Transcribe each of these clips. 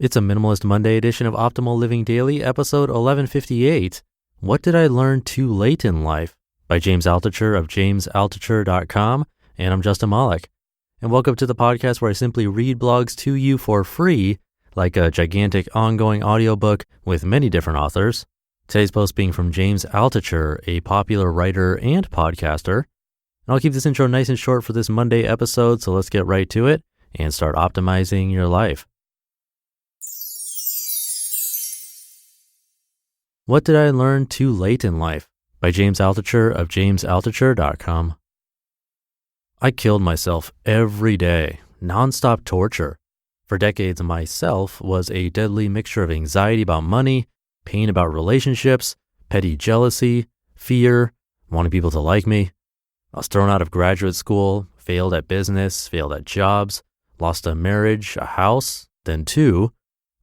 It's a Minimalist Monday edition of Optimal Living Daily, episode 1158. What did I learn too late in life? By James Altucher of jamesaltucher.com. And I'm Justin Malik. And welcome to the podcast where I simply read blogs to you for free, like a gigantic ongoing audiobook with many different authors. Today's post being from James Altucher, a popular writer and podcaster. And I'll keep this intro nice and short for this Monday episode, so let's get right to it and start optimizing your life. What did I learn too late in life? By James Altucher of jamesaltucher.com. I killed myself every day, nonstop torture. For decades, myself was a deadly mixture of anxiety about money, pain about relationships, petty jealousy, fear, wanting people to like me. I was thrown out of graduate school, failed at business, failed at jobs, lost a marriage, a house, then two,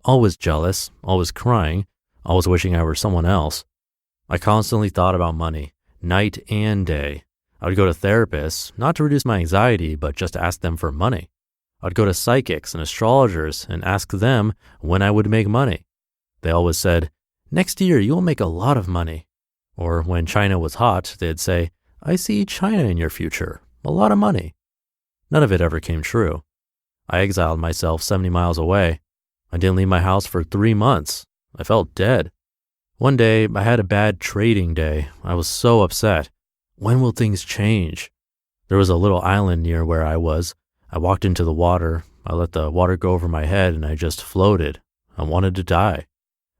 always jealous, always crying, always wishing I were someone else. I constantly thought about money, night and day. I would go to therapists, not to reduce my anxiety, but just to ask them for money. I'd go to psychics and astrologers and ask them when I would make money. They always said, "Next year you will make a lot of money." Or when China was hot, they'd say, "I see China in your future, a lot of money." None of it ever came true. I exiled myself 70 miles away. I didn't leave my house for 3 months. I felt dead. One day, I had a bad trading day. I was so upset. When will things change? There was a little island near where I was. I walked into the water. I let the water go over my head and I just floated. I wanted to die.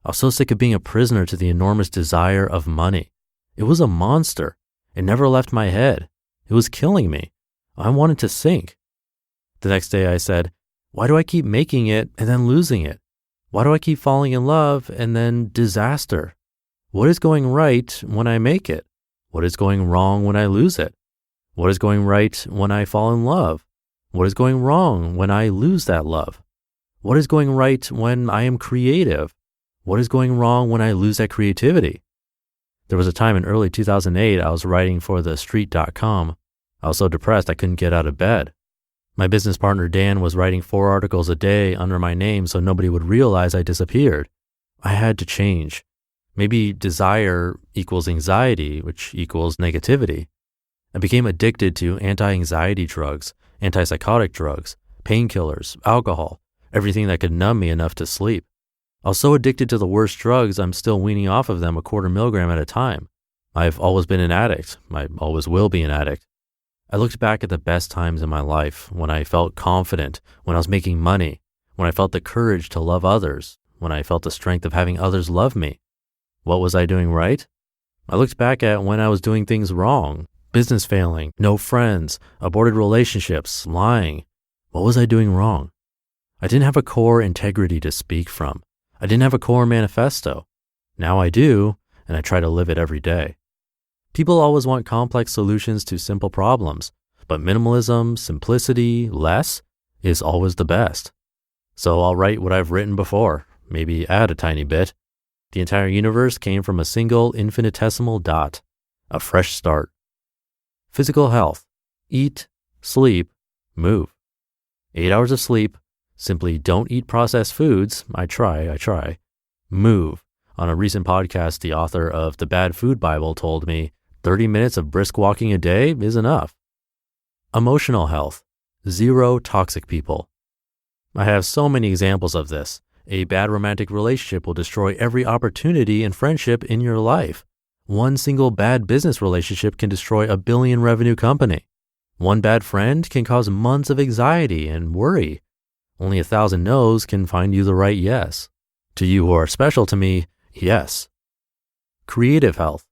I was so sick of being a prisoner to the enormous desire of money. It was a monster. It never left my head. It was killing me. I wanted to sink. The next day I said, why do I keep making it and then losing it? Why do I keep falling in love and then disaster? What is going right when I make it? What is going wrong when I lose it? What is going right when I fall in love? What is going wrong when I lose that love? What is going right when I am creative? What is going wrong when I lose that creativity? There was a time in early 2008 I was writing for thestreet.com. I was so depressed I couldn't get out of bed. My business partner Dan was writing 4 articles a day under my name so nobody would realize I disappeared. I had to change. Maybe desire equals anxiety, which equals negativity. I became addicted to anti-anxiety drugs, antipsychotic drugs, painkillers, alcohol, everything that could numb me enough to sleep. I was so addicted to the worst drugs, I'm still weaning off of them a 1/4 milligram at a time. I've always been an addict. I always will be an addict. I looked back at the best times in my life, when I felt confident, when I was making money, when I felt the courage to love others, when I felt the strength of having others love me. What was I doing right? I looked back at when I was doing things wrong, business failing, no friends, aborted relationships, lying. What was I doing wrong? I didn't have a core integrity to speak from. I didn't have a core manifesto. Now I do, and I try to live it every day. People always want complex solutions to simple problems, but minimalism, simplicity, less is always the best. So I'll write what I've written before, maybe add a tiny bit. The entire universe came from a single infinitesimal dot, a fresh start. Physical health, eat, sleep, move. 8 hours of sleep, simply don't eat processed foods, I try. Move. On a recent podcast, the author of The Bad Food Bible told me, 30 minutes of brisk walking a day is enough. Emotional health, 0 toxic people. I have so many examples of this. A bad romantic relationship will destroy every opportunity and friendship in your life. One single bad business relationship can destroy a billion revenue company. One bad friend can cause months of anxiety and worry. Only 1,000 no's can find you the right yes. To you who are special to me, yes. Creative health.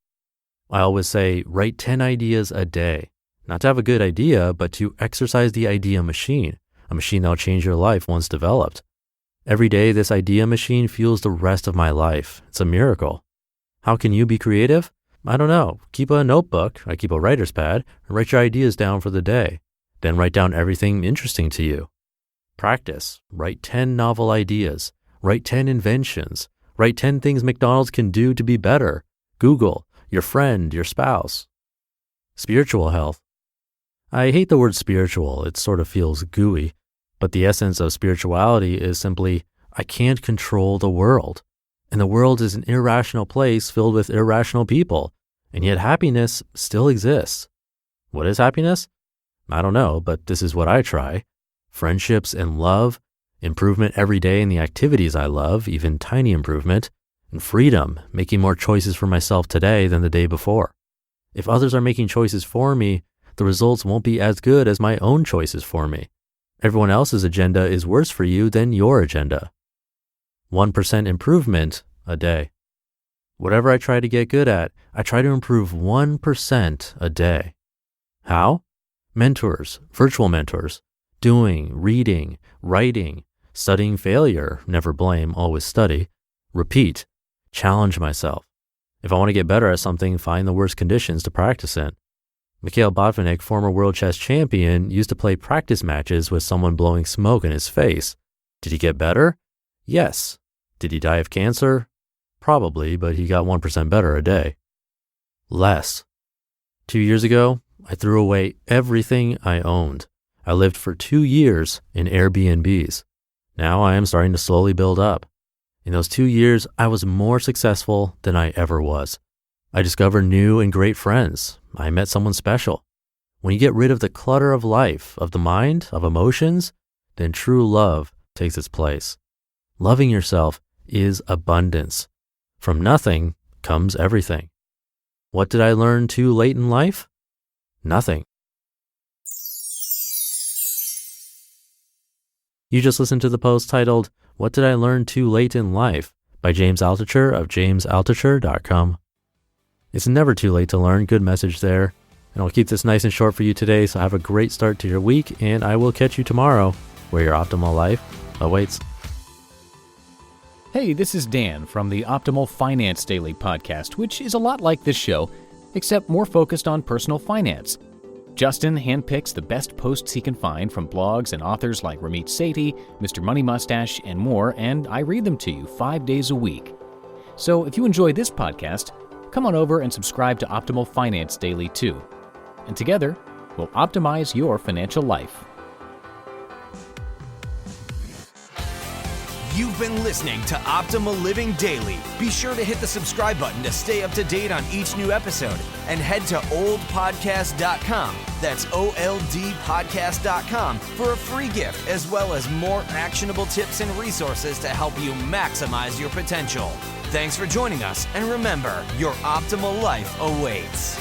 I always say, write 10 ideas a day. Not to have a good idea, but to exercise the idea machine, a machine that'll change your life once developed. Every day, this idea machine fuels the rest of my life. It's a miracle. How can you be creative? I don't know. Keep a notebook. I keep a writer's pad. And write your ideas down for the day. Then write down everything interesting to you. Practice. Write 10 novel ideas. Write 10 inventions. Write 10 things McDonald's can do to be better. Google. Your friend, your spouse. Spiritual health. I hate the word spiritual. It sort of feels gooey, but the essence of spirituality is simply I can't control the world. And the world is an irrational place filled with irrational people. And yet happiness still exists. What is happiness? I don't know, but this is what I try. Friendships and love, improvement every day in the activities I love, even tiny improvement, and freedom, making more choices for myself today than the day before. If others are making choices for me, the results won't be as good as my own choices for me. Everyone else's agenda is worse for you than your agenda. 1% improvement a day. Whatever I try to get good at, I try to improve 1% a day. How? Mentors, virtual mentors, doing, reading, writing, studying failure, never blame, always study, repeat, challenge myself. If I want to get better at something, find the worst conditions to practice in. Mikhail Botvinnik, former world chess champion, used to play practice matches with someone blowing smoke in his face. Did he get better? Yes. Did he die of cancer? Probably, but he got 1% better a day. Less. 2 years ago, I threw away everything I owned. I lived for 2 years in Airbnbs. Now I am starting to slowly build up. In those 2 years, I was more successful than I ever was. I discovered new and great friends. I met someone special. When you get rid of the clutter of life, of the mind, of emotions, then true love takes its place. Loving yourself is abundance. From nothing comes everything. What did I learn too late in life? Nothing. You just listened to the post titled, What Did I Learn Too Late in Life? By James Altucher of jamesaltucher.com. It's never too late to learn. Good message there. And I'll keep this nice and short for you today, so have a great start to your week, and I will catch you tomorrow where your optimal life awaits. Hey, this is Dan from the Optimal Finance Daily podcast, which is a lot like this show, except more focused on personal finance. Justin handpicks the best posts he can find from blogs and authors like Ramit Sethi, Mr. Money Mustache, and more, and I read them to you 5 days a week. So if you enjoy this podcast, come on over and subscribe to Optimal Finance Daily too. And together, we'll optimize your financial life. You've been listening to Optimal Living Daily. Be sure to hit the subscribe button to stay up to date on each new episode, and head to oldpodcast.com. That's OLDpodcast.com for a free gift, as well as more actionable tips and resources to help you maximize your potential. Thanks for joining us, and remember, your optimal life awaits.